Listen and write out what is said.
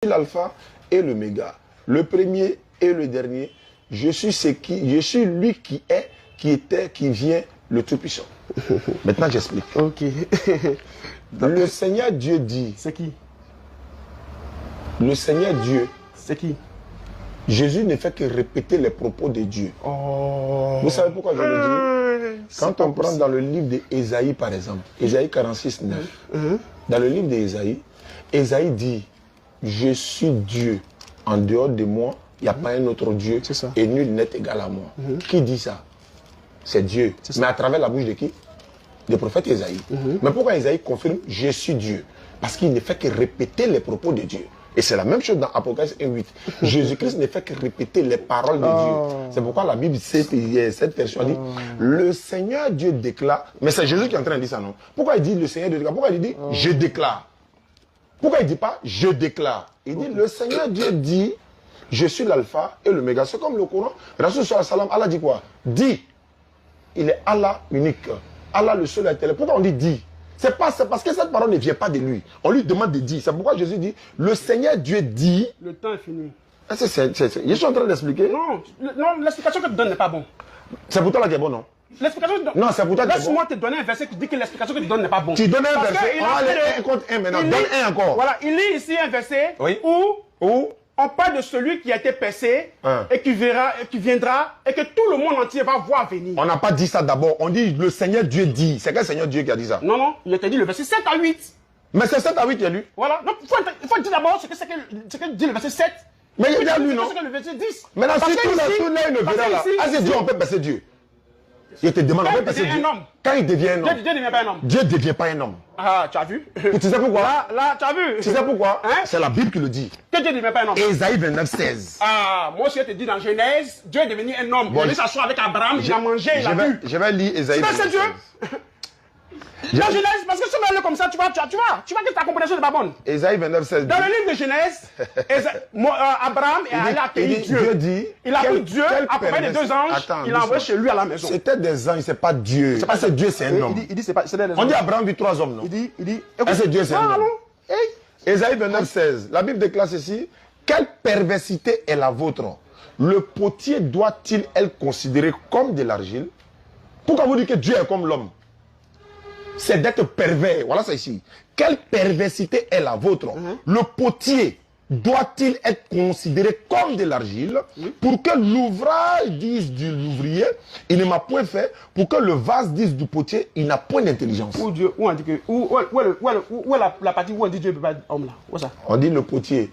l'alpha et l'oméga, le premier et le dernier. Je suis lui qui est, qui était, qui vient, le Tout-Puissant. Maintenant, j'explique. Ok. Le Seigneur Dieu dit. C'est qui? Le Seigneur Dieu. C'est qui? Jésus ne fait que répéter les propos de Dieu. Oh. Vous savez pourquoi je le dis? Quand on prend dans le livre d'Ésaïe, par exemple, Ésaïe 46, 9, dans le livre d'Ésaïe, Ésaïe dit, je suis Dieu. En dehors de moi, il n'y a pas un autre Dieu et nul n'est égal à moi. Qui dit ça? C'est Dieu. Mais à travers la bouche de qui? Du prophète Ésaïe. Mais pourquoi Ésaïe confirme je suis Dieu? Parce qu'il ne fait que répéter les propos de Dieu. Et c'est la même chose dans Apocalypse 1:8. Jésus-Christ ne fait que répéter les paroles de Dieu. C'est pourquoi la Bible, cette version dit, le Seigneur Dieu déclare, mais c'est Jésus qui est en train de dire ça, non? Pourquoi il dit le Seigneur Dieu déclare? Pourquoi il dit je déclare? Pourquoi il ne dit pas je déclare? Il dit le Seigneur Dieu dit, je suis l'alpha et l'oméga. C'est comme le Coran. Rasul sallallahu alayhi wa sallam, Allah dit quoi? Dit. Il est Allah unique. Allah le seul et éternel. Pourquoi on dit dit? C'est parce que cette parole ne vient pas de lui. On lui demande de dire. C'est pourquoi Jésus dit, le Seigneur Dieu dit. Le temps est fini. Je suis en train d'expliquer. Non, l'explication que tu donnes n'est pas bonne. C'est pour toi là qui est bon, non? L'explication que tu donnes. Non, c'est pour toi qui est bon. Laisse-moi te donner un verset qui dit que l'explication que tu donnes n'est pas bonne. Tu donnes un verset. On va aller 1 contre 1 maintenant. Donne un encore. Voilà, il lit ici un verset où on parle de celui qui a été percé et qui viendra et que tout le monde entier va voir venir. On n'a pas dit ça d'abord. On dit le Seigneur Dieu dit. C'est quel Seigneur Dieu qui a dit ça? Non, il a dit le verset 7 à 8. Mais c'est 7 à 8 qu'il a lu. Voilà, donc il faut dire d'abord ce que dit le verset 7. Mais il a lu, non? C'est le verset 10. Maintenant, si tout là, il ne verra là. Ah, c'est Dieu, on peut passer Dieu. Je te demande, on peut passer Dieu. Quand il devient un homme. Dieu ne devient pas un homme. Dieu ne devient pas un homme. Ah, tu as vu? Tu sais pourquoi? Là, tu as vu? Tu sais pourquoi? C'est la Bible qui le dit. Que Dieu ne devient pas un homme. Ésaïe 29, 16. Ah, moi aussi, je te dis dans Genèse, Dieu est devenu un homme. Il est allé s'asseoir avec Abraham, il a mangé, il a bu. Je vais lire Ésaïe 29, 16. C'est Dieu. Dans Genèse, parce que si on va comme ça, tu vois que ta compréhension n'est pas bonne. Ésaïe 29, 16. Dans le livre de Genèse, Abraham est allé accueillir Dieu. Dieu dit, il a pris Dieu, accompagné des deux anges, il l'a envoyé chez lui à la maison. C'était des anges, c'est pas Dieu. C'est pas Dieu, c'est un homme. Il dit c'est des On dit Abraham vit 3 hommes, non? Il dit, c'est Dieu, c'est un homme. Ésaïe 29, 16. La Bible déclare ceci. Quelle perversité est la vôtre? Le potier doit-il être considéré comme de l'argile? Pourquoi vous dites que Dieu est comme l'homme? C'est d'être pervers. Voilà ça ici. Quelle perversité est la vôtre? Le potier doit-il être considéré comme de l'argile pour que l'ouvrage dise de l'ouvrier, il ne m'a point fait, pour que le vase dise du potier, il n'a point d'intelligence. Où on dit que, où est la partie où on dit Dieu ne peut pas être homme là? Où ça? On dit le potier.